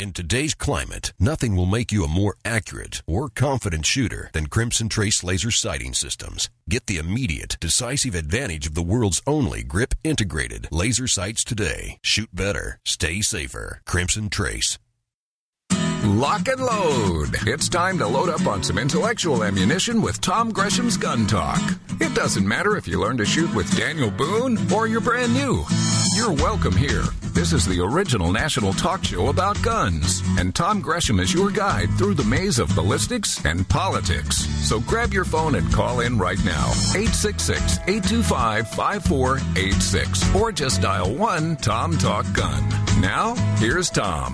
In today's climate, nothing will make you a more accurate or confident shooter than Crimson Trace laser sighting systems. Get the immediate, decisive advantage of the world's only grip-integrated laser sights today. Shoot better. Stay safer. Crimson Trace. Lock and load. It's time to load up on some intellectual ammunition with Tom Gresham's Gun Talk. It doesn't matter if you learn to shoot with Daniel Boone or you're brand new. You're welcome here. This is the original national talk show about guns, and Tom Gresham is your guide through the maze of ballistics and politics. So grab your phone and call in right now, 866-825-5486, or just dial 1-TOM-TALK-GUN. Now, here's Tom.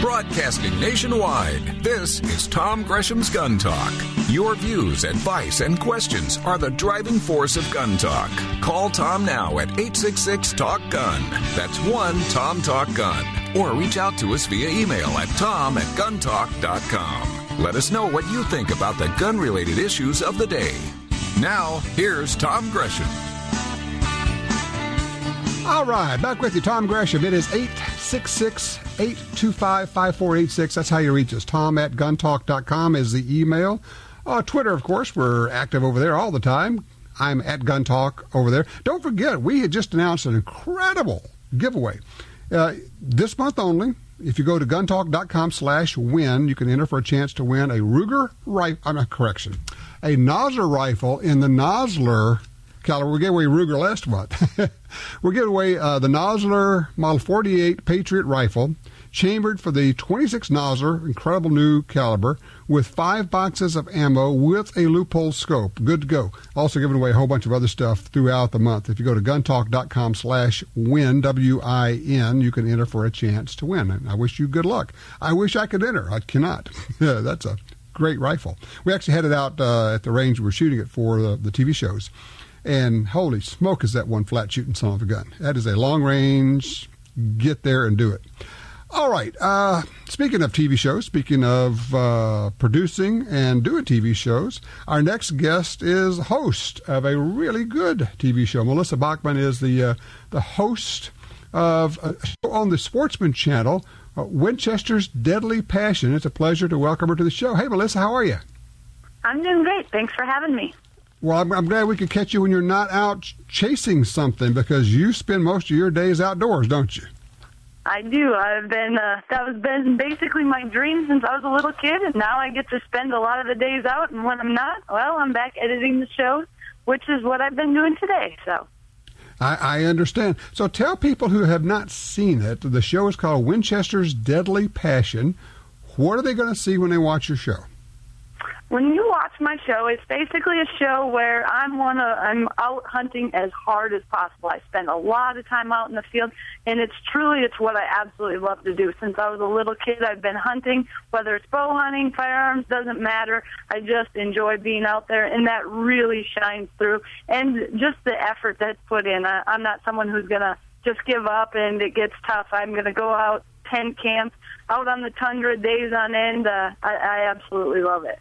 Broadcasting nationwide, this is Tom Gresham's Gun Talk. Your views, advice, and questions are the driving force of gun talk. Call Tom now at 866-TALK-GUN. That's 1-TOM-TALK-GUN. Or reach out to us via email at tom@guntalk.com. Let us know what you think about the gun-related issues of the day. Now, here's Tom Gresham. All right, back with you, Tom Gresham. It is 866-825-5486. That's how you reach us. Tom@guntalk.com is the email. Twitter, of course, we're active over there all the time. I'm at Gun Talk over there. Don't forget, we had just announced an incredible giveaway. This month only, if you go to guntalk.com/win, you can enter for a chance to win a Ruger rifle, a Nosler rifle in the Nosler caliber. We gave away Ruger last month. We're giving away the Nosler Model 48 Patriot rifle, chambered for the 26 Nosler, incredible new caliber, with 5 boxes of ammo with a loophole scope. Good to go. Also giving away a whole bunch of other stuff throughout the month. If you go to guntalk.com/win, W-I-N, you can enter for a chance to win. And I wish you good luck. I wish I could enter. I cannot. That's a great rifle. We actually had it out at the range we were shooting it for the TV shows. And holy smoke, is that one flat shooting son of a gun. That is a long range. Get there and do it. All right. Speaking of TV shows, speaking of producing and doing TV shows, our next guest is host of a really good TV show. Melissa Bachman is the host of a show on the Sportsman Channel, Winchester's Deadly Passion. It's a pleasure to welcome her to the show. Hey, Melissa, how are you? I'm doing great. Thanks for having me. Well, I'm glad we could catch you when you're not out chasing something, because you spend most of your days outdoors, don't you? I do. That has been basically my dream since I was a little kid, and now I get to spend a lot of the days out, and when I'm not, well, I'm back editing the show, which is what I've been doing today. So, I understand. So tell people who have not seen it, the show is called Winchester's Deadly Passion. What are they going to see when they watch your show? When you watch my show, it's basically a show where I'm out hunting as hard as possible. I spend a lot of time out in the field, and it's what I absolutely love to do. Since I was a little kid, I've been hunting, whether it's bow hunting, firearms, doesn't matter. I just enjoy being out there, and that really shines through. And just the effort that's put in. I'm not someone who's going to just give up and it gets tough. I'm going to go out, tent camp, out on the tundra days on end. I absolutely love it.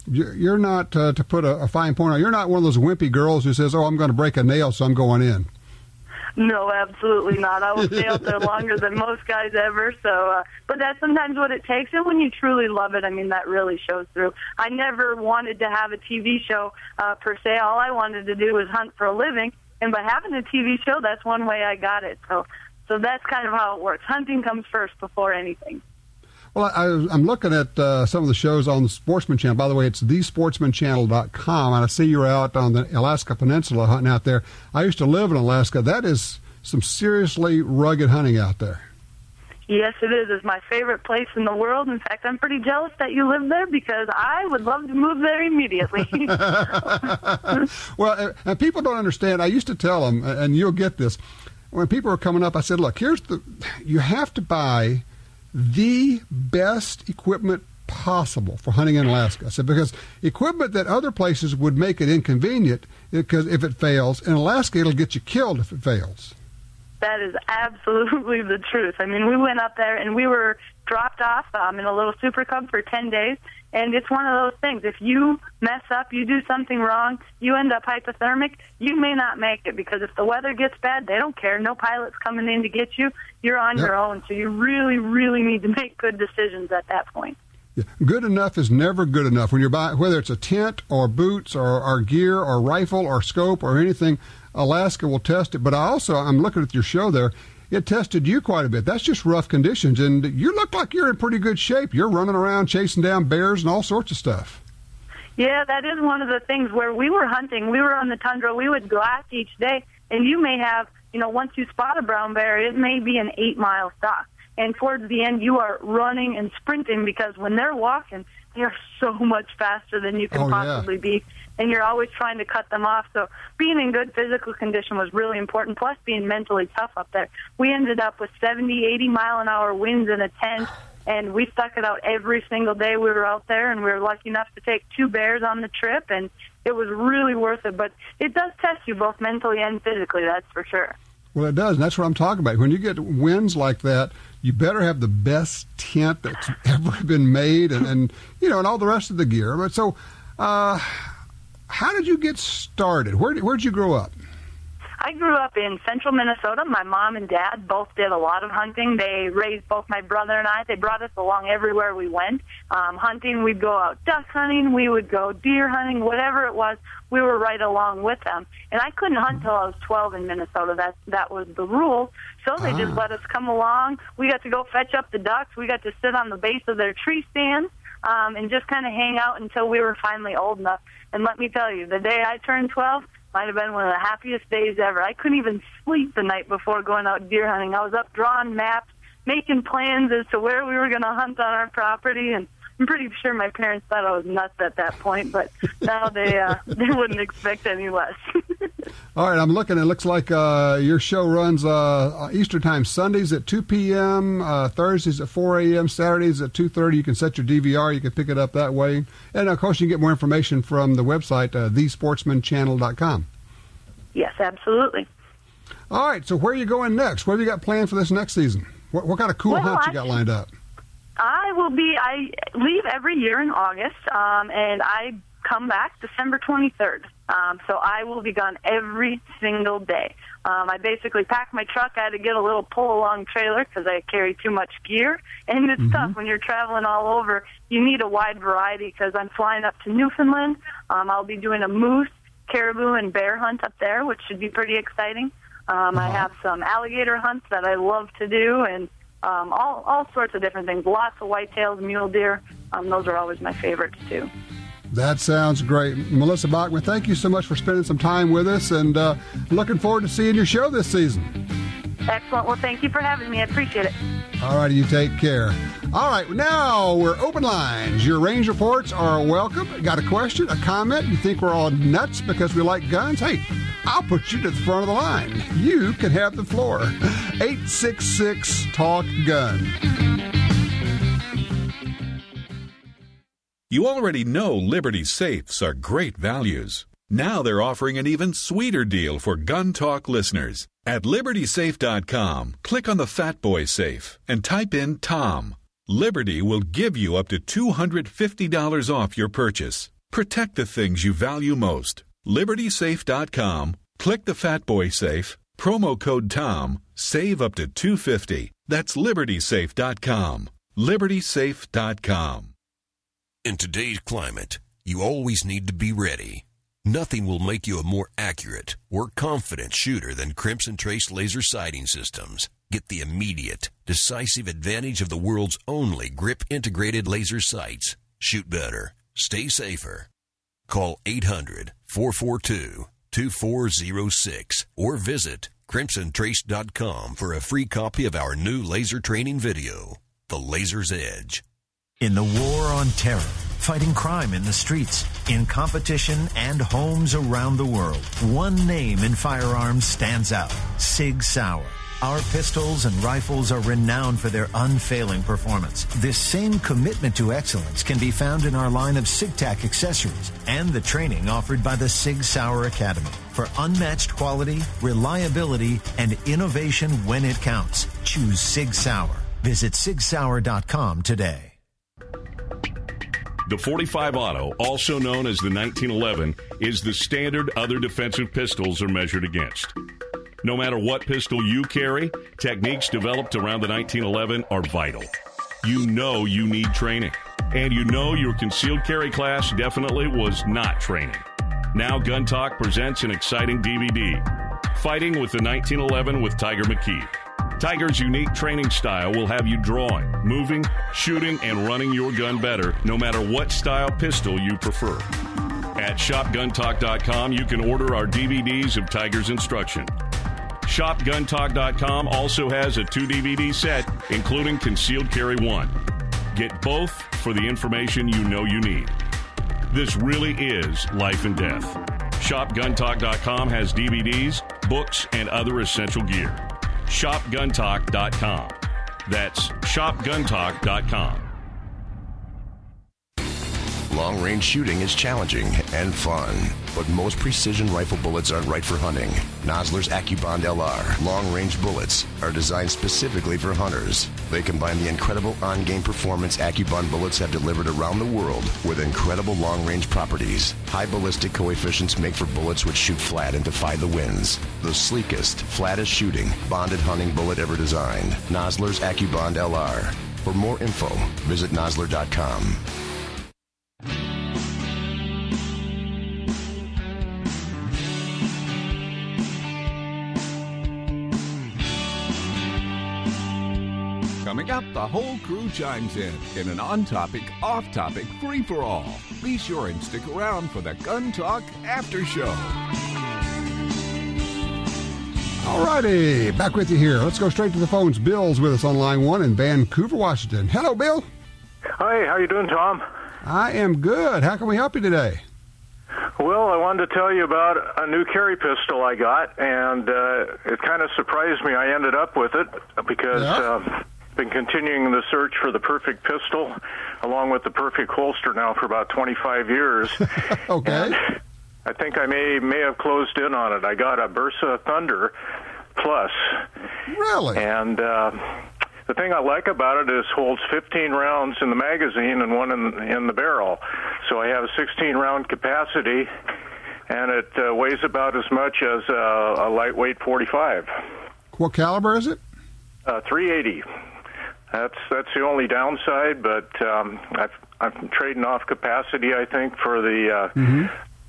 You're not, to put a fine point on, you're not one of those wimpy girls who says, I'm going to break a nail, so I'm going in. No, absolutely not. I will stay out there longer than most guys ever. So, but that's sometimes what it takes. And when you truly love it, I mean, that really shows through. I never wanted to have a TV show per se. All I wanted to do was hunt for a living. And by having a TV show, that's one way I got it. So that's kind of how it works. Hunting comes first before anything. Well, I'm looking at some of the shows on the Sportsman Channel. By the way, it's thesportsmanchannel.com, and I see you're out on the Alaska Peninsula hunting out there. I used to live in Alaska. That is some seriously rugged hunting out there. Yes, it is. It's my favorite place in the world. In fact, I'm pretty jealous that you live there, because I would love to move there immediately. Well, and people don't understand. I used to tell them, and you'll get this, when people were coming up, I said, look, you have to buy the best equipment possible for hunting in Alaska. I said, because equipment that other places would make it inconvenient, because if it fails, in Alaska it'll get you killed if it fails. That is absolutely the truth. I mean, we went up there and we were dropped off in a little Super Cub for 10 days. And it's one of those things. If you mess up, you do something wrong, you end up hypothermic, you may not make it, because if the weather gets bad, they don't care. No pilot's coming in to get you. You're on your own. So you really, really need to make good decisions at that point. Yeah. Good enough is never good enough. When you're buying, whether it's a tent or boots or gear or rifle or scope or anything, Alaska will test it. But I'm looking at your show there. It tested you quite a bit. That's just rough conditions, and you look like you're in pretty good shape. You're running around chasing down bears and all sorts of stuff. Yeah, that is one of the things where we were hunting. We were on the tundra. We would glass each day, and you may have, once you spot a brown bear, it may be an 8-mile stalk. And towards the end, you are running and sprinting, because when they're walking, they're so much faster than you can possibly be. And you're always trying to cut them off. So being in good physical condition was really important, plus being mentally tough up there. We ended up with 70, 80-mile-an-hour winds in a tent, and we stuck it out every single day we were out there, and we were lucky enough to take 2 bears on the trip, and it was really worth it. But it does test you both mentally and physically, that's for sure. Well, it does, and that's what I'm talking about. When you get winds like that, you better have the best tent that's ever been made, and all the rest of the gear. But so, how did you get started? Where'd you grow up? I grew up in central Minnesota. My mom and dad both did a lot of hunting. They raised both my brother and I. They brought us along everywhere we went. Hunting, we'd go out duck hunting, we would go deer hunting, whatever it was, we were right along with them. And I couldn't hunt until I was 12 in Minnesota. That was the rule. So they just let us come along. We got to go fetch up the ducks. We got to sit on the base of their tree stand and just kind of hang out until we were finally old enough. And let me tell you, the day I turned 12 might have been one of the happiest days ever. I couldn't even sleep the night before going out deer hunting. I was up drawing maps, making plans as to where we were going to hunt on our property, and I'm pretty sure my parents thought I was nuts at that point, but now they wouldn't expect any less. All right, I'm looking. It looks like your show runs Eastern Time Sundays at 2 p.m., Thursdays at 4 a.m., Saturdays at 2:30. You can set your DVR. You can pick it up that way. And, of course, you can get more information from the website, thesportsmanchannel.com. Yes, absolutely. All right, so where are you going next? What have you got planned for this next season? What kind of cool hunts you got lined up? I leave every year in August, and I come back December 23rd. So I will be gone every single day. I basically pack my truck. I had to get a little pull-along trailer because I carry too much gear. And it's tough when you're traveling all over. You need a wide variety because I'm flying up to Newfoundland. I'll be doing a moose, caribou, and bear hunt up there, which should be pretty exciting. I have some alligator hunts that I love to do, and all sorts of different things. Lots of whitetails, mule deer. Those are always my favorites, too. That sounds great. Melissa Bachman, thank you so much for spending some time with us, and looking forward to seeing your show this season. Excellent. Well, thank you for having me. I appreciate it. All right, you take care. All right, now we're open lines. Your range reports are welcome. Got a question, a comment? You think we're all nuts because we like guns? Hey, I'll put you to the front of the line. You can have the floor. 866-TALK-GUN. You already know Liberty safes are great values. Now they're offering an even sweeter deal for Gun Talk listeners. At LibertySafe.com, click on the Fat Boy safe and type in Tom. Liberty will give you up to $250 off your purchase. Protect the things you value most. LibertySafe.com, click the Fat Boy safe, promo code Tom, save up to $250. That's LibertySafe.com. LibertySafe.com. In today's climate, you always need to be ready. Nothing will make you a more accurate or confident shooter than Crimson Trace laser sighting systems. Get the immediate, decisive advantage of the world's only grip-integrated laser sights. Shoot better. Stay safer. Call 800-442-2406 or visit crimsontrace.com for a free copy of our new laser training video, The Laser's Edge. In the war on terror, fighting crime in the streets, in competition and homes around the world, one name in firearms stands out: Sig Sauer. Our pistols and rifles are renowned for their unfailing performance. This same commitment to excellence can be found in our line of SIG-TAC accessories and the training offered by the Sig Sauer Academy. For unmatched quality, reliability, and innovation when it counts, choose Sig Sauer. Visit sigsauer.com today. The .45 Auto, also known as the 1911, is the standard other defensive pistols are measured against. No matter what pistol you carry, techniques developed around the 1911 are vital. You know you need training, and you know your concealed carry class definitely was not training. Now Gun Talk presents an exciting DVD, Fighting with the 1911 with Tiger McKee. Tiger's unique training style will have you drawing, moving, shooting, and running your gun better, no matter what style pistol you prefer. At ShopGunTalk.com, you can order our DVDs of Tiger's instruction. ShopGunTalk.com also has a 2-DVD set, including Concealed Carry 1. Get both for the information you know you need. This really is life and death. ShopGunTalk.com has DVDs, books, and other essential gear. ShopGunTalk.com. That's ShopGunTalk.com. Long-range shooting is challenging and fun, but most precision rifle bullets aren't right for hunting. Nosler's AccuBond LR long-range bullets are designed specifically for hunters. They combine the incredible on-game performance AccuBond bullets have delivered around the world with incredible long-range properties. High ballistic coefficients make for bullets which shoot flat and defy the winds. The sleekest, flattest shooting, bonded hunting bullet ever designed. Nosler's AccuBond LR. For more info, visit Nosler.com. Coming up, the whole crew chimes in an on-topic, off-topic, free-for-all. Be sure and stick around for the Gun Talk After Show. All righty, back with you here. Let's go straight to the phones. Bill's with us on line 1 in Vancouver, Washington. Hello, Bill. Hi, how you doing, Tom? I am good. How can we help you today? Well, I wanted to tell you about a new carry pistol I got, and it kind of surprised me. I ended up with it because I've been continuing the search for the perfect pistol, along with the perfect holster now for about 25 years. Okay. And I think I may have closed in on it. I got a Bersa Thunder Plus. Really? And the thing I like about it is holds 15 rounds in the magazine and one in the barrel. So I have a 16-round capacity, and it weighs about as much as a lightweight .45. What caliber is it? 380. That's the only downside, but I'm trading off capacity, I think, for the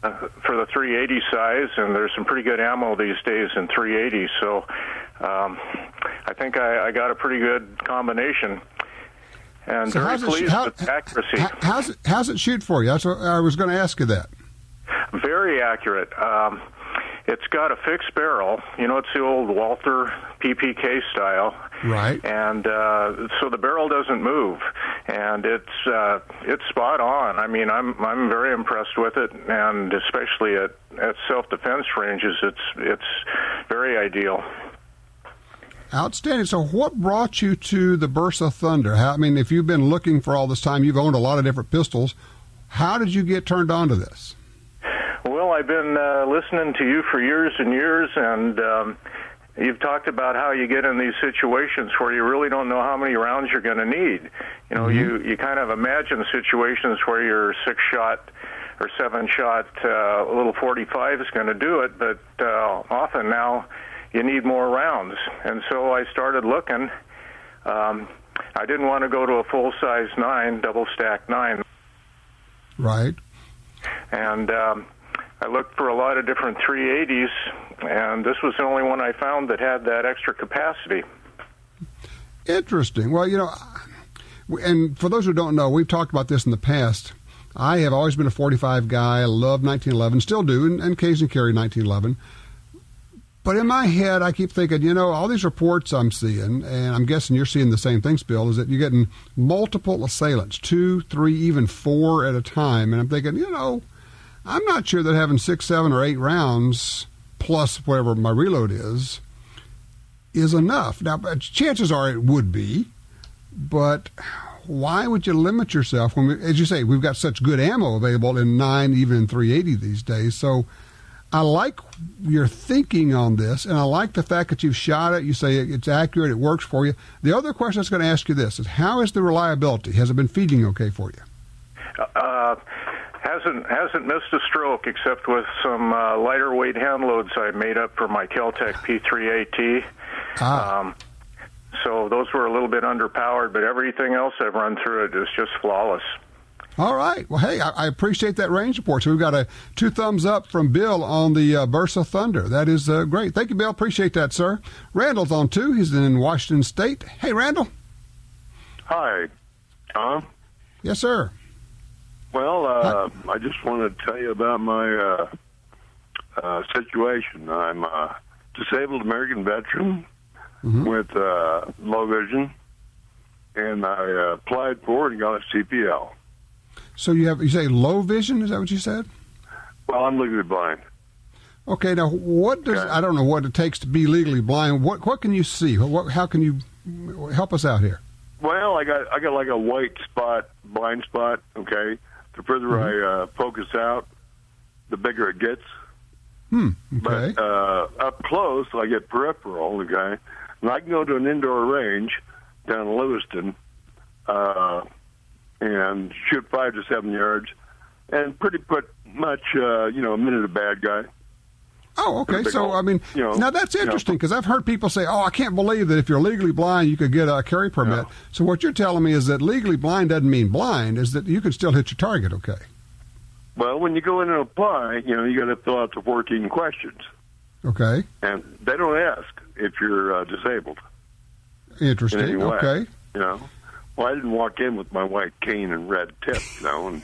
380 size, and there's some pretty good ammo these days in 380. So I think I got a pretty good combination, and so very pleased with the accuracy. How's it shoot for you? That's what I was going to ask you that. Very accurate. It's got a fixed barrel. You know, it's the old Walther PPK style. Right. And so the barrel doesn't move, and it's spot on. I mean, I'm very impressed with it, and especially at self-defense ranges, it's very ideal. Outstanding. So what brought you to the Bersa Thunder? I mean, if you've been looking for all this time, you've owned a lot of different pistols. How did you get turned on to this? Well, I've been listening to you for years and years, and you've talked about how you get in these situations where you really don't know how many rounds you're going to need. You know, you kind of imagine situations where your 6-shot or 7-shot little .45 is going to do it, but often now you need more rounds. And so I started looking. I didn't want to go to a full-size 9, double-stack 9. Right. And I looked for a lot of different 380s, and this was the only one I found that had that extra capacity. Interesting. Well, you know, and for those who don't know, we've talked about this in the past. I have always been a .45 guy. I love 1911, still do, and occasionally carry 1911. But in my head, I keep thinking, you know, all these reports I'm seeing, and I'm guessing you're seeing the same things, Bill, is that you're getting multiple assailants, 2, 3, even 4 at a time. And I'm thinking, you know, I'm not sure that having 6, 7, or 8 rounds plus whatever my reload is is enough. Now, chances are it would be, but why would you limit yourself when, as you say, we've got such good ammo available in 9, even in 380 these days? So I like your thinking on this, and I like the fact that you've shot it. You say it's accurate, it works for you. The other question I was going to ask you this is, how is the reliability? Has it been feeding okay for you? Hasn't missed a stroke, except with some lighter weight hand loads I made up for my Kel-Tec P3AT. So those were a little bit underpowered, but everything else I've run through it is just flawless. All right. Well, hey, I appreciate that range report. So we've got 2 thumbs up from Bill on the Versa Thunder. That is great. Thank you, Bill. Appreciate that, sir. Randall's on, too. He's in Washington State. Hey, Randall. Hi, Tom. Yes, sir. Well, I just wanted to tell you about my situation. I'm a disabled American veteran with low vision, and I applied for it and got a CPL. So you say low vision? Is that what you said? Well, I'm legally blind. Okay. Now, what does I don't know what it takes to be legally blind. What can you see? How can you help us out here? Well, I got like a white spot, blind spot. Okay. The further I focus out, the bigger it gets. Okay. But up close, I get peripheral. Okay. And I can go to an indoor range down in Lewiston and shoot 5 to 7 yards, and pretty much, a minute a bad guy. Oh, okay. So, I mean, now that's interesting because I've heard people say, I can't believe that if you're legally blind, you could get a carry permit. No. So what you're telling me is that legally blind doesn't mean blind, is that you can still hit your target, okay? Well, when you go in and apply, you got to fill out the 14 questions. Okay. And they don't ask if you're disabled. Interesting. In any way, okay. Well, I didn't walk in with my white cane and red tip, and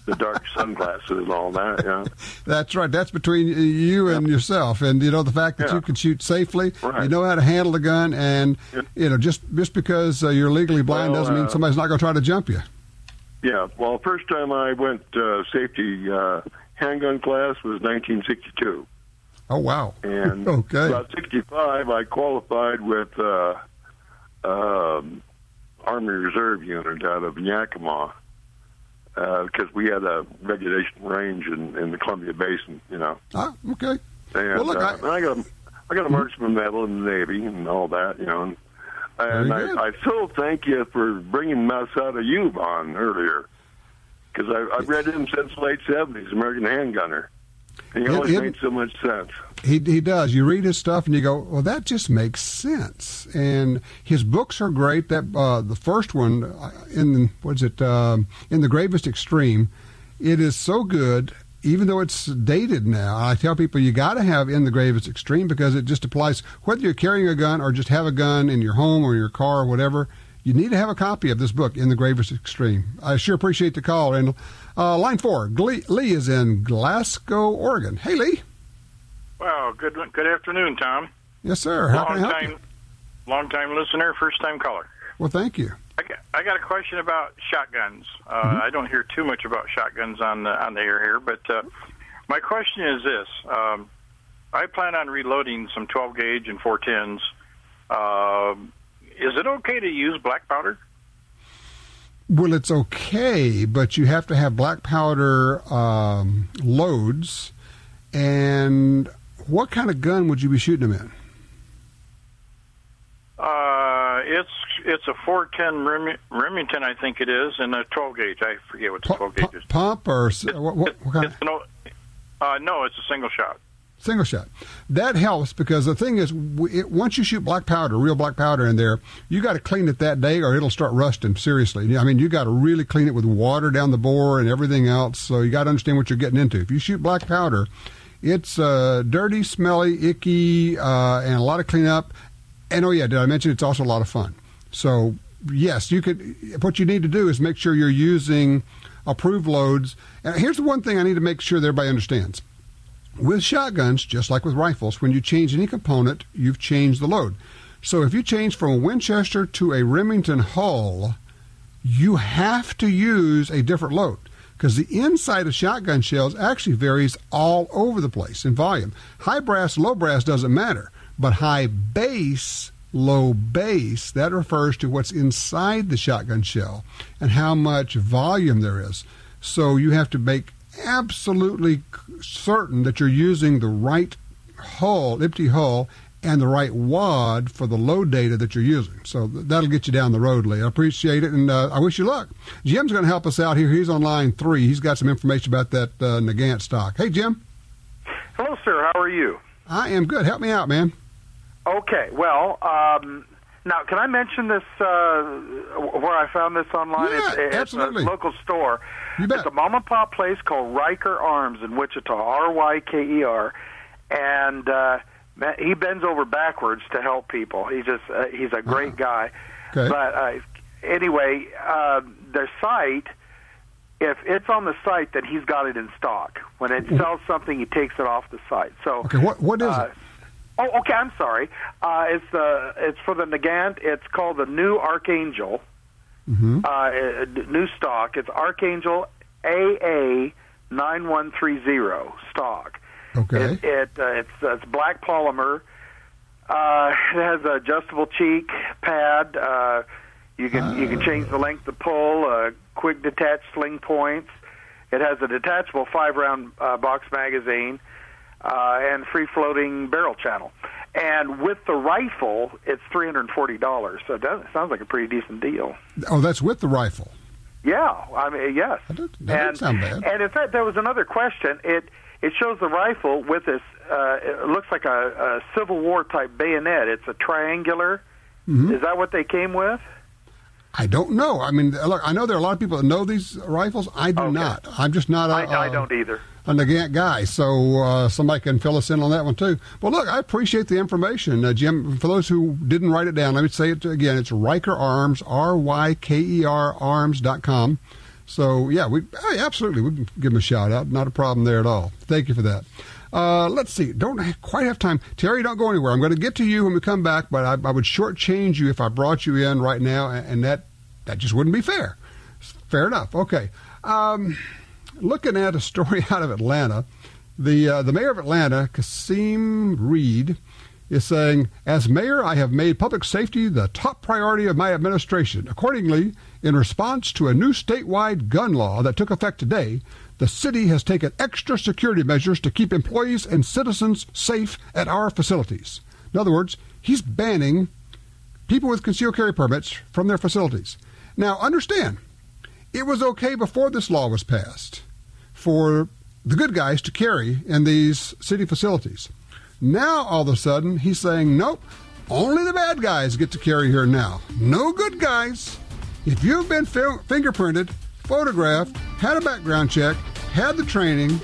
the dark sunglasses and all that, That's right. That's between you and yourself. And, the fact that you can shoot safely, you know how to handle the gun, and, just because you're legally blind doesn't mean somebody's not going to try to jump you. Yeah. Well, first time I went safety handgun class was 1962. Oh, wow. And okay. About 65, I qualified with Army Reserve unit out of Yakima. Because we had a regulation range in the Columbia Basin, Ah, okay. And, well, look, I got a marksman medal in the Navy and all that, And I so thank you for bringing Melissa Bachman earlier, because I've read him since the late 70s, American Handgunner. And he always made so much sense. He does. You read his stuff and you go, well, that just makes sense. And his books are great. That the first one, In the Gravest Extreme, it is so good, even though it's dated now. I tell people you got to have In the Gravest Extreme because it just applies, whether you're carrying a gun or just have a gun in your home or your car or whatever. You need to have a copy of this book, In the Gravest Extreme. I sure appreciate the call. And line 4, Lee is in Glasgow, Oregon. Hey, Lee. Well, good afternoon, Tom. Yes, sir. How can I help you? Long-time listener, first-time caller. Well, thank you. I got a question about shotguns. I don't hear too much about shotguns on the air here, but my question is this. I plan on reloading some 12-gauge and 410s. Is it okay to use black powder? Well, it's okay, but you have to have black powder loads. And what kind of gun would you be shooting them in? It's a 410 Remington, I think it is, and a 12-gauge. I forget what the 12-gauge is. Pump or what kind of? No, it's a single shot. Single shot. That helps because the thing is, once you shoot black powder, real black powder in there, you got to clean it that day or it'll start rusting, seriously. I mean, you got to really clean it with water down the bore and everything else, so you got to understand what you're getting into. If you shoot black powder, it's dirty, smelly, icky, and a lot of cleanup. And, did I mention it's also a lot of fun? So, yes, you could. What you need to do is make sure you're using approved loads. And here's the one thing I need to make sure that everybody understands. With shotguns, just like with rifles, when you change any component, you've changed the load. So if you change from a Winchester to a Remington hull, you have to use a different load because the inside of shotgun shells actually varies all over the place in volume. High brass, low brass doesn't matter, but high base low base, that refers to what's inside the shotgun shell and how much volume there is. So you have to make absolutely certain that you're using the right hull, empty hull, and the right wad for the load data that you're using. So that'll get you down the road, Lee. I appreciate it, and I wish you luck. Jim's going to help us out here. He's on line 3. He's got some information about that Nagant stock. Hey, Jim. Hello, sir. How are you? I am good. Help me out, man. Okay. Well, now, can I mention this, where I found this online? Yeah, absolutely. It's a local store. You bet. It's a mom-and-pop place called Riker Arms in Wichita, R-Y-K-E-R, and he bends over backwards to help people. He's a great guy. Okay. But anyway, their site, if it's on the site, then he's got it in stock. When it sells something, he takes it off the site. So okay, what is it? Oh, okay. I'm sorry. It's for the Nagant. It's called the New Archangel. New stock. It's Archangel AA 9130 stock. Okay. It's black polymer. It has an adjustable cheek pad. You can change the length of pull. Quick detach sling points. It has a detachable 5-round box magazine and free floating barrel channel. And with the rifle, it's $340. So it sounds like a pretty decent deal. Oh, that's with the rifle. Yeah, I mean, yes. That doesn't sound bad. And in fact, there was another question. It shows the rifle with this. It looks like a Civil War type bayonet. It's a triangular. Is that what they came with? I don't know. I mean, look, I know there are a lot of people that know these rifles. I do not. I'm just not I don't either. A Nagant guy, so somebody can fill us in on that one too. Well, look, I appreciate the information, Jim. For those who didn't write it down, let me say it again. It's Riker Arms, R-Y-K-E-R Arms.com. So, yeah, absolutely. We can give them a shout-out. Not a problem there at all. Thank you for that. Let's see. Don't quite have time. Terry, don't go anywhere. I'm going to get to you when we come back, but I would shortchange you if I brought you in right now, and that just wouldn't be fair. Fair enough. Okay. Looking at a story out of Atlanta, the mayor of Atlanta, Kasim Reed, is saying, as mayor, I have made public safety the top priority of my administration. Accordingly, in response to a new statewide gun law that took effect today, the city has taken extra security measures to keep employees and citizens safe at our facilities. In other words, he's banning people with concealed carry permits from their facilities. Now, understand, it was okay before this law was passed for the good guys to carry in these city facilities. Now, all of a sudden, he's saying, nope, only the bad guys get to carry here now. No good guys. If you've been fingerprinted, photographed, had a background check, had the training,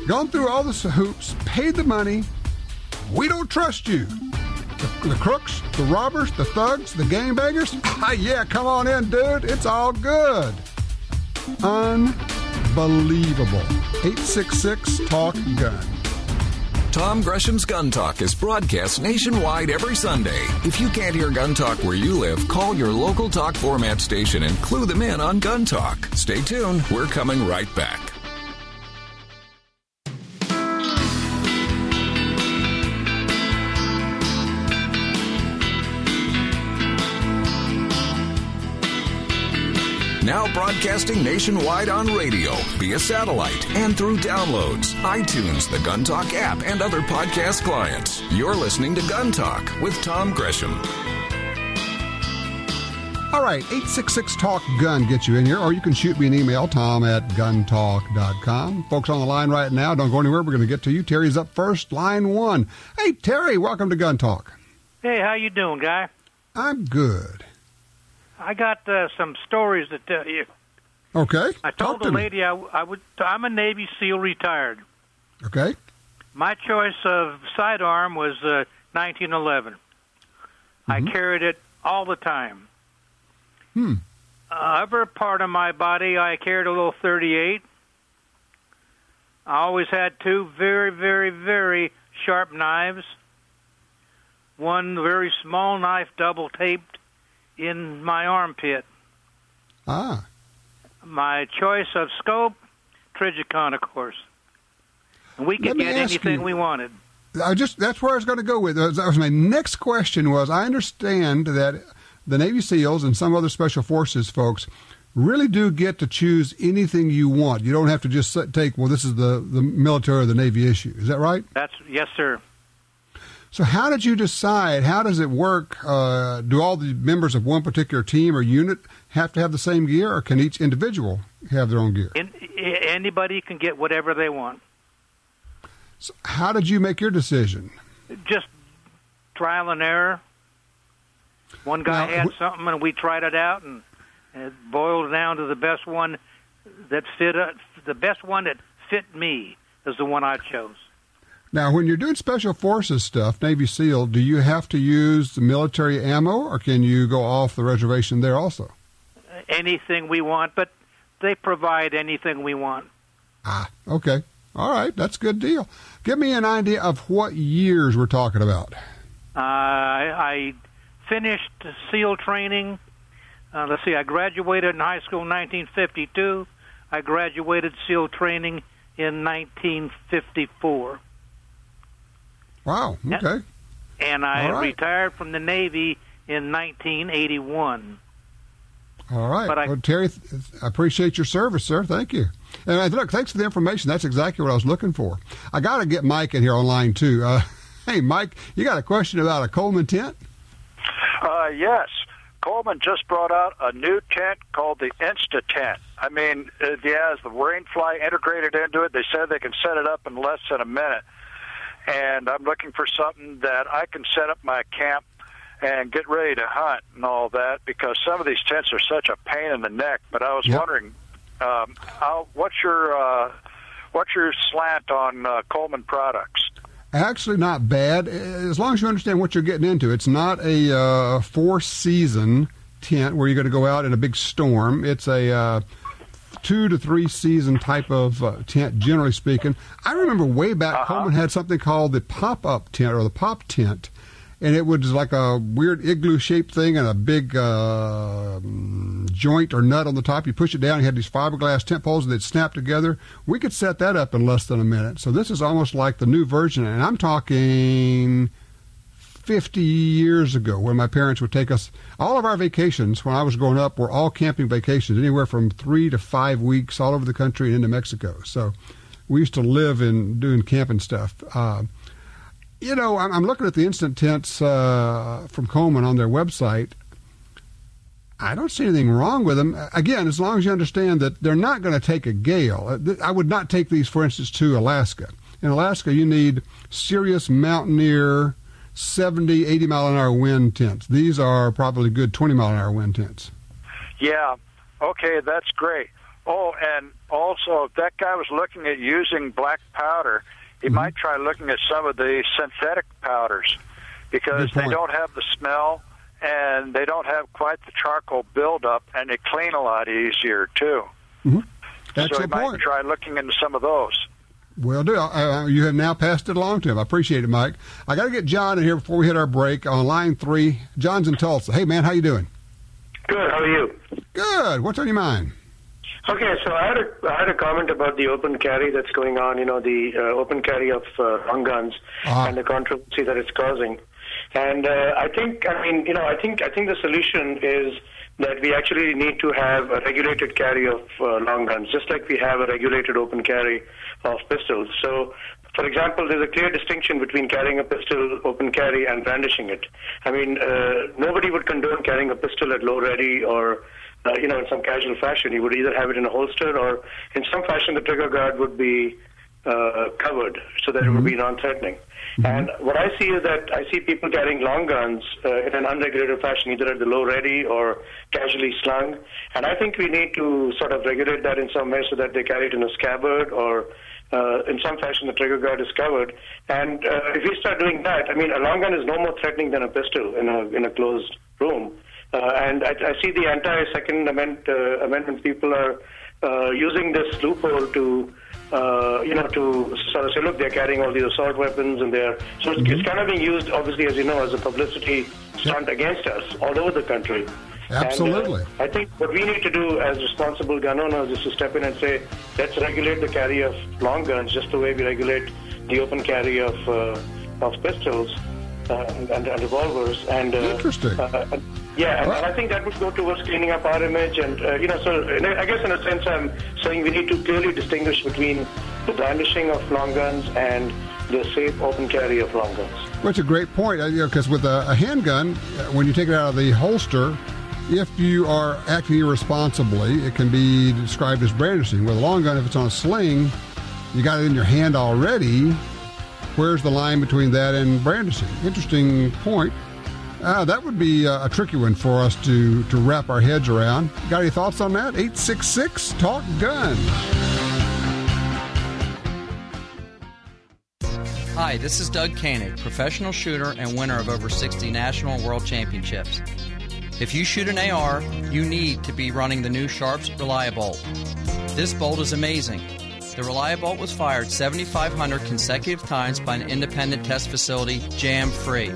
gone through all the hoops, paid the money, we don't trust you. The crooks, the robbers, the thugs, the gangbangers, yeah, come on in, dude. It's all good. Unbelievable. 866-TALK-GUN. Tom Gresham's Gun Talk is broadcast nationwide every Sunday. If you can't hear Gun Talk where you live, call your local talk format station and clue them in on Gun Talk. Stay tuned. We're coming right back. Now broadcasting nationwide on radio, via satellite, and through downloads, iTunes, the Gun Talk app, and other podcast clients. You're listening to Gun Talk with Tom Gresham. All right, 866-TALK-GUN gets you in here, or you can shoot me an email, tom@guntalk.com. Folks on the line right now, don't go anywhere. We're going to get to you. Terry's up first, line 1. Hey, Terry, welcome to Gun Talk. Hey, how you doing, guy? I'm good. I got some stories to tell you. Okay. I told the lady I'm a Navy SEAL retired. Okay. My choice of sidearm was 1911. I carried it all the time. Upper part of my body, I carried a little 38. I always had two very, very, very sharp knives. One very small knife double-taped in my armpit. My choice of scope, Trigicon, of course. And we could get anything we wanted. That's where I was going to go with. That was my next question. I understand that the Navy SEALs and some other Special Forces folks really do get to choose anything you want. You don't have to just take, well, this is the military or the Navy issue. Is that right? Yes, sir. So how did you decide? How does it work? Do all the members of one particular team or unit have to have the same gear, or can each individual have their own gear? Anybody can get whatever they want. So how did you make your decision? Just trial and error. One guy had something, and we tried it out, and it boiled down to the best one that fit. The best one that fit me is the one I chose. Now, when you're doing Special Forces stuff, Navy SEAL, do you have to use the military ammo, or can you go off the reservation there also? Anything we want, but they provide anything we want. Ah, okay. All right, that's a good deal. Give me an idea of what years we're talking about. I finished SEAL training. Let's see, I graduated in high school in 1952. I graduated SEAL training in 1954. Wow, okay. And I retired from the Navy in 1981. All right. Well, Terry, I appreciate your service, sir. Thank you. And look, thanks for the information. That's exactly what I was looking for. I got to get Mike in here online, too. Hey, Mike, you got a question about a Coleman tent? Yes. Coleman just brought out a new tent called the Insta Tent. I mean, it has the rainfly integrated into it. They said they can set it up in less than a minute. And I'm looking for something that I can set up my camp and get ready to hunt and all that, because some of these tents are such a pain in the neck. But I was wondering, what's your slant on Coleman products? Actually, not bad, as long as you understand what you're getting into. It's not a four-season tent where you're going to go out in a big storm. It's a 2 to 3 season type of tent, generally speaking. I remember way back, Coleman had something called the pop-up tent or the pop tent, and it was like a weird igloo-shaped thing and a big joint or nut on the top. You push it down, you had these fiberglass tent poles that snap together. We could set that up in less than a minute. So this is almost like the new version, and I'm talking 50 years ago, when my parents would take us. All of our vacations when I was growing up were all camping vacations, anywhere from 3 to 5 weeks all over the country and into Mexico. So we used to live in doing camping stuff. You know, I'm looking at the instant tents from Coleman on their website. I don't see anything wrong with them. Again, as long as you understand that they're not going to take a gale. I would not take these, for instance, to Alaska. In Alaska, you need serious mountaineer 70, 80-mile-an-hour wind tents. These are probably good 20-mile-an-hour wind tents. Yeah. Okay, that's great. Oh, and also, if that guy was looking at using black powder, he might try looking at some of the synthetic powders, because they don't have the smell and they don't have quite the charcoal buildup, and they clean a lot easier, too. So he might try looking into some of those. Will do. You have now passed it along to him. I appreciate it, Mike. I got to get John in here before we hit our break on line 3. John's in Tulsa. Hey, man, how you doing? Good. How are you? Good. What's on your mind? Okay, so I had a comment about the open carry that's going on. You know, the open carry of long guns and the controversy that it's causing. And I think the solution is that we actually need to have a regulated carry of long guns, just like we have a regulated open carry of pistols. So, for example, there's a clear distinction between carrying a pistol, open carry, and brandishing it. I mean, nobody would condone carrying a pistol at low ready or, in some casual fashion. You would either have it in a holster or in some fashion the trigger guard would be covered so that it would be non-threatening. And what I see is that I see people carrying long guns in an unregulated fashion, either at the low ready or casually slung. And I think we need to sort of regulate that in some way so that they carry it in a scabbard or in some fashion the trigger guard is covered. And if we start doing that, I mean, a long gun is no more threatening than a pistol in a closed room. And I see the anti-Second Amendment people are using this loophole to to sort of say, look, they're carrying all these assault weapons, and so it's kind of being used, obviously, as you know, as a publicity stunt against us all over the country. Absolutely. And, I think what we need to do as responsible gun owners is to step in and say, let's regulate the carry of long guns just the way we regulate the open carry of pistols and revolvers. And interesting. And I think that would go towards cleaning up our image. And so I guess in a sense, I'm saying we need to clearly distinguish between the brandishing of long guns and the safe open carry of long guns. Well, it's a great point, because with a handgun, when you take it out of the holster, if you are acting irresponsibly, it can be described as brandishing. With a long gun, if it's on a sling, you got it in your hand already. Where's the line between that and brandishing? Interesting point. That would be a tricky one for us to wrap our heads around. Got any thoughts on that? 866-TALK-GUN. Hi, this is Doug Koenig, professional shooter and winner of over 60 national and world championships. If you shoot an AR, you need to be running the new Sharps Reliabolt. This bolt is amazing. The Reliabolt was fired 7,500 consecutive times by an independent test facility, jam-free.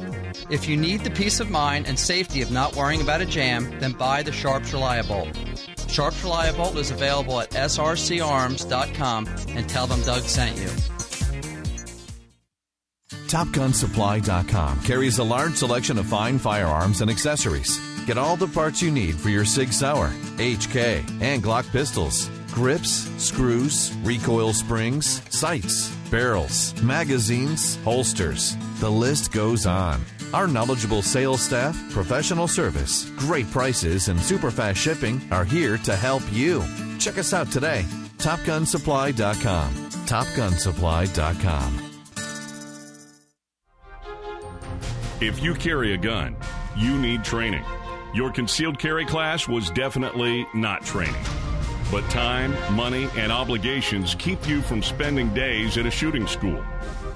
If you need the peace of mind and safety of not worrying about a jam, then buy the Sharps Reliabolt. Sharps Reliabolt is available at srcarms.com and tell them Doug sent you. TopGunSupply.com carries a large selection of fine firearms and accessories. Get all the parts you need for your Sig Sauer, HK, and Glock pistols. Grips, screws, recoil springs, sights, barrels, magazines, holsters. The list goes on. Our knowledgeable sales staff, professional service, great prices, and super fast shipping are here to help you. Check us out today. TopGunSupply.com. TopGunSupply.com. If you carry a gun, you need training. Your concealed carry class was definitely not training. But time, money, and obligations keep you from spending days at a shooting school.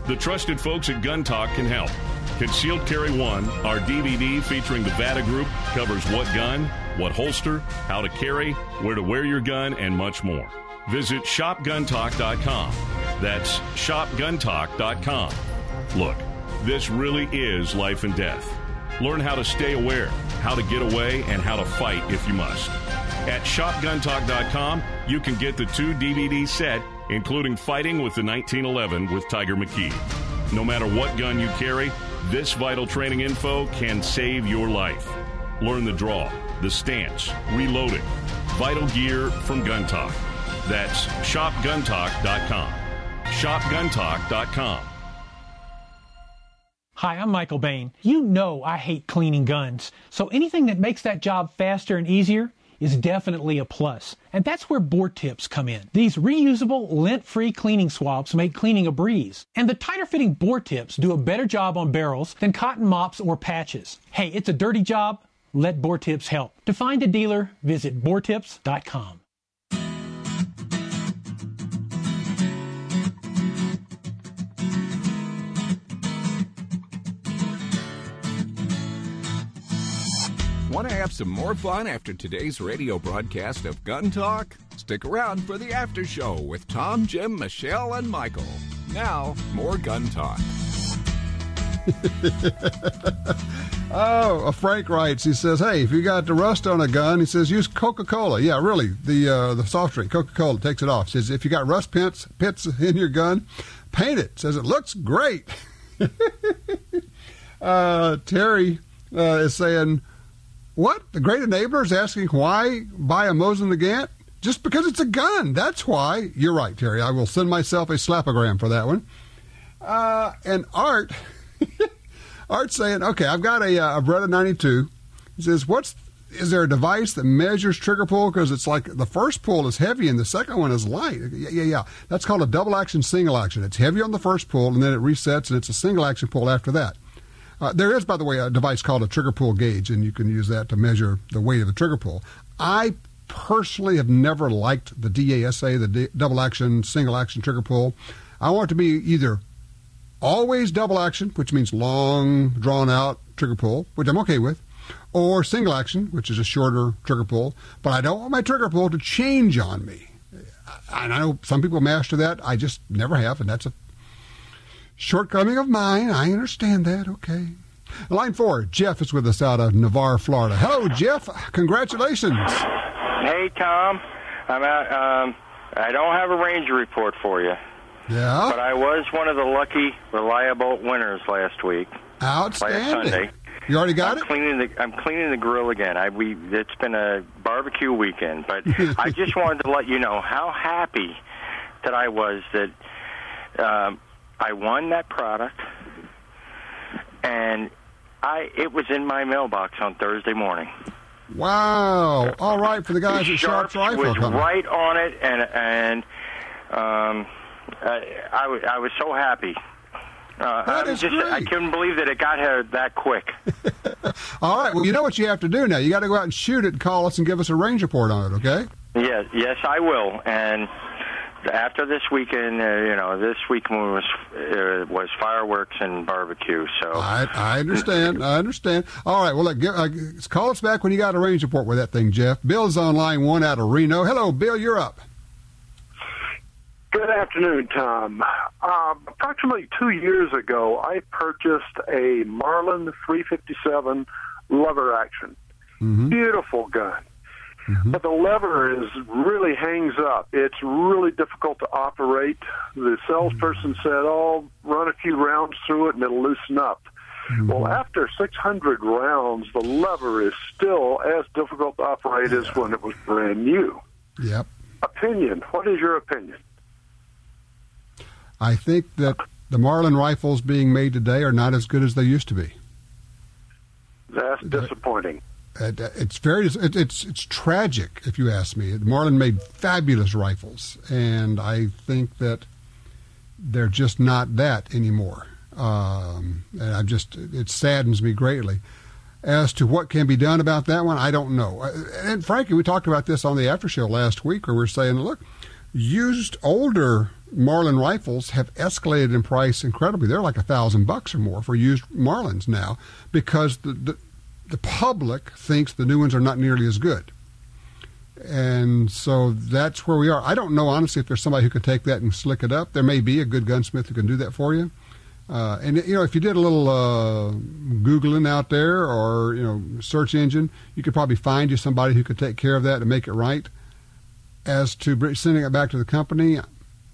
The trusted folks at Gun Talk can help. Concealed Carry 1, our DVD featuring the VADA Group, covers what gun, what holster, how to carry, where to wear your gun, and much more. Visit shopguntalk.com. That's shopguntalk.com. Look, this really is life and death. Learn how to stay aware, how to get away, and how to fight if you must. At shopguntalk.com, you can get the 2 DVD set, including Fighting with the 1911 with Tiger McKee. No matter what gun you carry, this vital training info can save your life. Learn the draw, the stance, reloading, vital gear from Gun Talk. That's shopguntalk.com. shopguntalk.com. Hi, I'm Michael Bain. You know I hate cleaning guns, so anything that makes that job faster and easier is definitely a plus. And that's where Bore Tips come in. These reusable, lint-free cleaning swabs make cleaning a breeze. And the tighter-fitting Bore Tips do a better job on barrels than cotton mops or patches. Hey, it's a dirty job. Let Bore Tips help. To find a dealer, visit boretips.com. Want to have some more fun after today's radio broadcast of Gun Talk? Stick around for the after show with Tom, Jim, Michelle, and Michael. Now, more Gun Talk. Frank writes, he says, hey, if you got the rust on a gun, he says, use Coca-Cola. Yeah, really, the soft drink, Coca-Cola, takes it off. He says, if you got rust pits in your gun, paint it. Says, it looks great. Terry is saying, what? The Great Enabler is asking why buy a Mosin Nagant? Just because it's a gun. That's why. You're right, Terry. I will send myself a slapogram for that one. And Art's saying, okay, I've got a Beretta 92. He says, is there a device that measures trigger pull? Because it's like the first pull is heavy and the second one is light. Yeah. That's called a double action, single action. It's heavy on the first pull and then it resets and it's a single action pull after that. There is, by the way, a device called a trigger pull gauge, and you can use that to measure the weight of the trigger pull. I personally have never liked the DASA, the double action, single action trigger pull. I want it to be either always double action, which means long, drawn out trigger pull, which I'm okay with, or single action, which is a shorter trigger pull. But I don't want my trigger pull to change on me. And I know some people master that. I just never have, and that's a shortcoming of mine. I understand that. Okay. Line 4, Jeff is with us out of Navarre, Florida. Hello, Jeff. Congratulations. Hey, Tom. I'm out. I don't have a Ranger report for you. Yeah. But I was one of the lucky, reliable winners last week. Outstanding. Last Sunday. You already got it? I'm cleaning the grill again. It's been a barbecue weekend, but I just wanted to let you know how happy that I was that I won that product, and it was in my mailbox on Thursday morning. Wow! All right, for the guys at Sharps Rifle was Company. right on it, and I was so happy. I couldn't believe that it got here that quick. All right. Well, you know what you have to do now. You got to go out and shoot it and call us and give us a range report on it, okay? Yes, I will. And after this weekend, this weekend was fireworks and barbecue. So I understand. I understand. All right. Well, look, call us back when you got a range report with that thing, Jeff. Bill's on line 1 out of Reno. Hello, Bill. You're up. Good afternoon, Tom. Approximately 2 years ago, I purchased a Marlin 357 lever action. Mm-hmm. Beautiful gun. Mm-hmm. But the lever really hangs up. It's really difficult to operate. The salesperson said, run a few rounds through it and it'll loosen up. Mm-hmm. Well, after 600 rounds, the lever is still as difficult to operate as when it was brand new. Yep. Opinion. What is your opinion? I think that the Marlin rifles being made today are not as good as they used to be. That's disappointing. It's it's tragic, if you ask me. Marlin made fabulous rifles, and I think that they're just not that anymore. And it saddens me greatly. As to what can be done about that one, I don't know. And frankly, we talked about this on the after show last week, where we're saying, look, used older Marlin rifles have escalated in price incredibly. They're like $1,000 or more for used Marlins now, because the public thinks the new ones are not nearly as good. And so that's where we are. I don't know, honestly, if there's somebody who could take that and slick it up. There may be a good gunsmith who can do that for you. And if you did a little Googling out there or, search engine, you could probably find you somebody who could take care of that and make it right. As to sending it back to the company,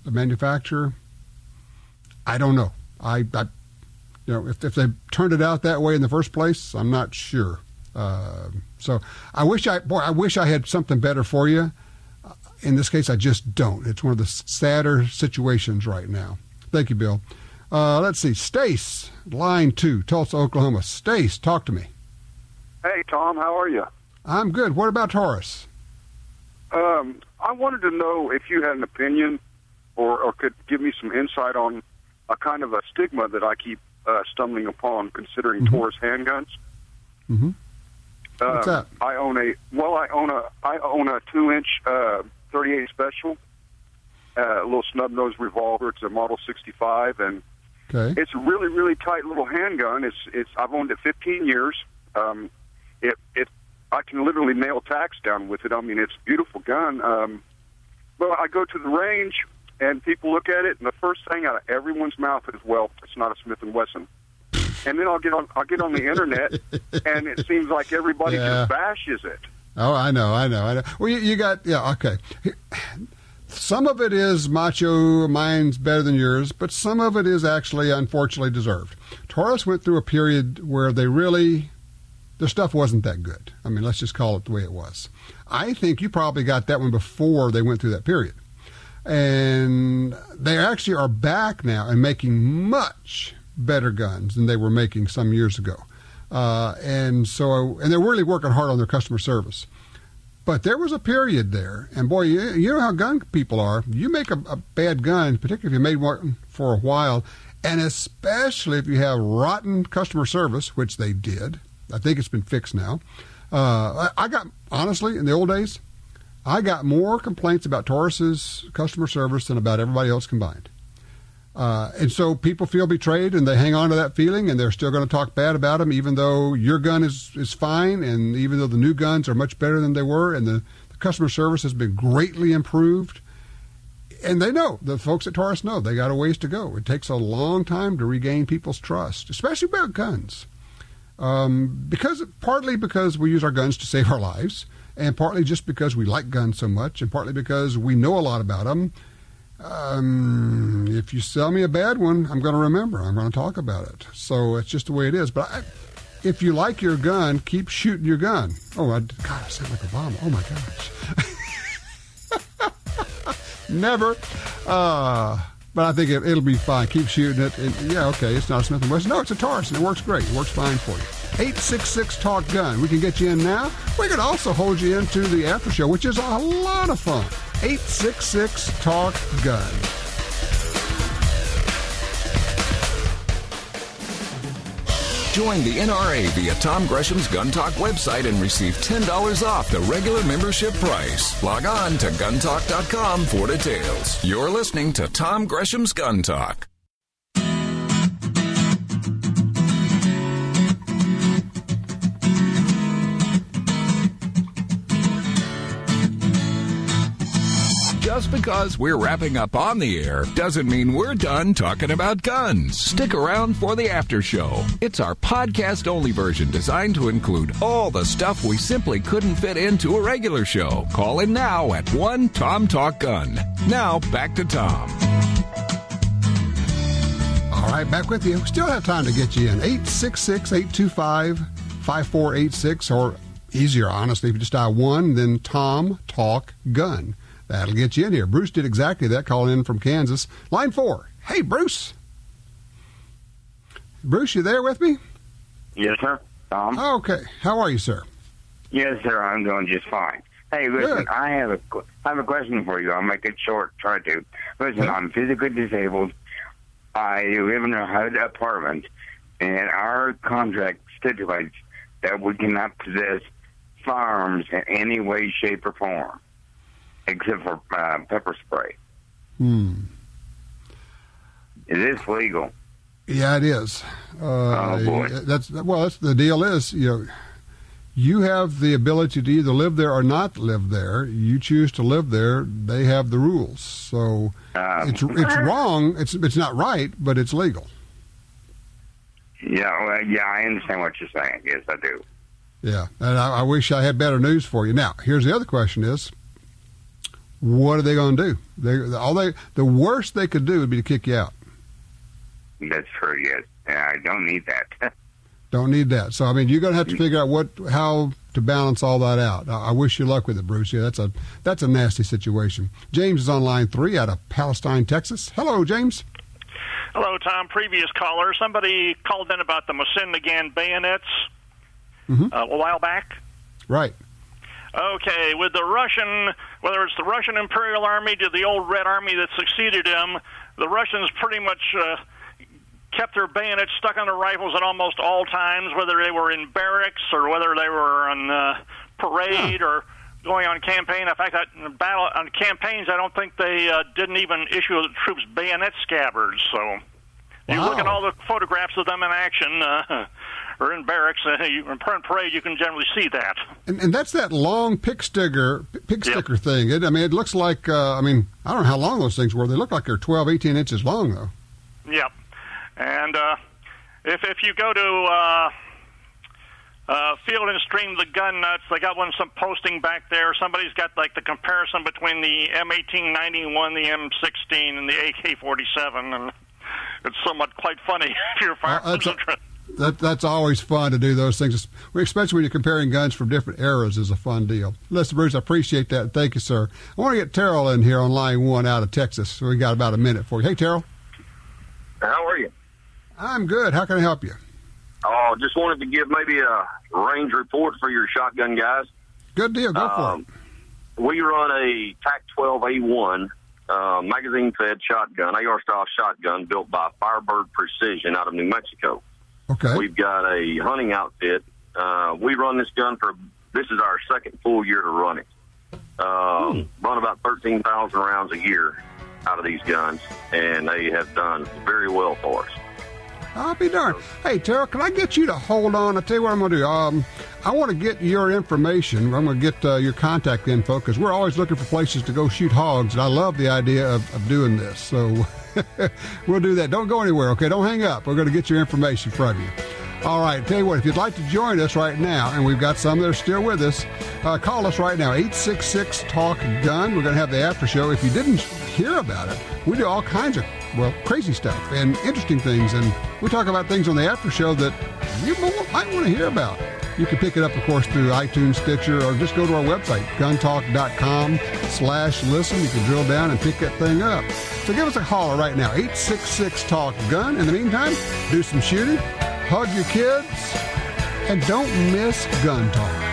the manufacturer, I don't know. If they turned it out that way in the first place, I'm not sure. So I wish I had something better for you. In this case, I just don't. It's one of the sadder situations right now. Thank you, Bill. Let's see. Stace, line 2, Tulsa, Oklahoma. Stace, talk to me. Hey, Tom. How are you? I'm good. What about Taurus? I wanted to know if you had an opinion or could give me some insight on a kind of a stigma that I keep stumbling upon considering Taurus handguns. Mm-hmm. What's that? I own a 2-inch 38 special, a little snub-nosed revolver. It's a Model 65, and it's a really, really tight little handgun. I've owned it 15 years. I can literally nail tacks down with it. I mean, it's a beautiful gun. But I go to the range, and people look at it, and the first thing out of everyone's mouth is, "Well, it's not a Smith & Wesson." And then I'll get on the internet, and it seems like everybody just bashes it. Oh, I know. Well, you got okay. Some of it is macho, mine's better than yours, but some of it is actually, unfortunately, deserved. Taurus went through a period where their stuff wasn't that good. I mean, let's just call it the way it was. I think you probably got that one before they went through that period. And they actually are back now and making much better guns than they were making some years ago. And they're really working hard on their customer service. But there was a period there, and boy, you know how gun people are. You make a bad gun, particularly if you made one for a while, and especially if you have rotten customer service, which they did. I think it's been fixed now. Honestly, in the old days, I got more complaints about Taurus's customer service than about everybody else combined. And so people feel betrayed, and they hang on to that feeling, and they're still going to talk bad about them, even though your gun is fine, and even though the new guns are much better than they were, and the customer service has been greatly improved. And they know, the folks at Taurus know, they got a ways to go. It takes a long time to regain people's trust, especially about guns. Partly because we use our guns to save our lives, and partly just because we like guns so much, and partly because we know a lot about them. If you sell me a bad one, I'm going to remember. I'm going to talk about it. So it's just the way it is. But if you like your gun, keep shooting your gun. Oh, God, I sound like Obama. Oh, my gosh. Never. But I think it'll be fine. Keep shooting it. And yeah, okay, it's not a Smith & Wesson. No, it's a Taurus, and it works great. It works fine for you. 866-TALK-GUN. We can get you in now. We can also hold you into the after show, which is a lot of fun. 866-TALK-GUN. Join the NRA via Tom Gresham's Gun Talk website and receive $10 off the regular membership price. Log on to guntalk.com for details. You're listening to Tom Gresham's Gun Talk. Just because we're wrapping up on the air doesn't mean we're done talking about guns. Stick around for the after show. It's our podcast-only version designed to include all the stuff we simply couldn't fit into a regular show. Call in now at 1-TOM-TALK-GUN. Now, back to Tom. All right, back with you. Still have time to get you in. 866-825-5486, or easier, honestly, if you just dial 1, then Tom Talk Gun. That'll get you in here. Bruce did exactly that, calling in from Kansas. Line 4. Hey, Bruce. Bruce, you there with me? Yes, sir. Tom. Okay. How are you, sir? Yes, sir. I'm doing just fine. Hey, listen, Good. I have a question for you. I'll make it short. Try to. Listen, I'm physically disabled. I live in a HUD apartment, and our contract stipulates that we cannot possess firearms in any way, shape, or form, except for pepper spray. Is this legal? Yeah, it is. Oh, boy. That's the deal is, you have the ability to either live there or not live there. You choose to live there, they have the rules. So it's wrong. It's not right, but it's legal. Yeah, I understand what you're saying. Yes, I do. Yeah, and I wish I had better news for you. Now, here's the other question is, what are they going to do? The worst they could do would be to kick you out. That's true, yes. I don't need that. Don't need that. So, I mean, you're going to have to figure out how to balance all that out. I wish you luck with it, Bruce. Yeah, that's a nasty situation. James is on line 3 out of Palestine, Texas. Hello, James. Hello, Tom. Previous caller. Somebody called in about the Mosin-Nagant bayonets a while back. Right. Okay, with the Russian, whether it's the Russian Imperial Army to the old Red Army that succeeded him, the Russians pretty much kept their bayonets stuck on their rifles at almost all times, whether they were in barracks or whether they were on parade or going on campaign. In fact, on campaigns, I don't think they didn't even issue the troops bayonet scabbards. So you look at all the photographs of them in action or in barracks, in parade, you can generally see that. And that's that long pick sticker thing. It looks like, I don't know how long those things were. They look like they're 12, 18 inches long, though. Yep. And if you go to Field and Stream the Gun Nuts, they got some posting back there. Somebody's got like the comparison between the M1891, the M16, and the AK-47, and it's somewhat quite funny if you're firearms interested. That's always fun to do those things, especially when you're comparing guns from different eras. Is a fun deal. Listen, Bruce, I appreciate that. Thank you, sir. I want to get Terrell in here on line 1 out of Texas. So we got about a minute for you. Hey, Terrell. How are you? I'm good. How can I help you? Oh, just wanted to give maybe a range report for your shotgun guys. Good deal. Go for it. We run a TAC-12A1 magazine-fed shotgun, AR-style shotgun built by Firebird Precision out of New Mexico. Okay. We've got a hunting outfit. We run this gun this is our second full year to run it. Run about 13,000 rounds a year out of these guns, and they have done very well for us. I'll be darned. Hey, Terrell, can I get you to hold on? I'll tell you what I'm going to do. I want to get your information. I'm going to get your contact info because we're always looking for places to go shoot hogs, and I love the idea of doing this. So we'll do that. Don't go anywhere, okay? Don't hang up. We're going to get your information from you. All right, tell you what, if you'd like to join us right now, and we've got some that are still with us, call us right now, 866-TALK-GUN. We're going to have the after show. If you didn't hear about it. We do all kinds of, crazy stuff and interesting things, and we talk about things on the after show that you might want to hear about. You can pick it up, of course, through iTunes, Stitcher, or just go to our website, guntalk.com/listen. You can drill down and pick that thing up. So give us a holler right now, 866-TALK-GUN. In the meantime, do some shooting, hug your kids, and don't miss Gun Talk.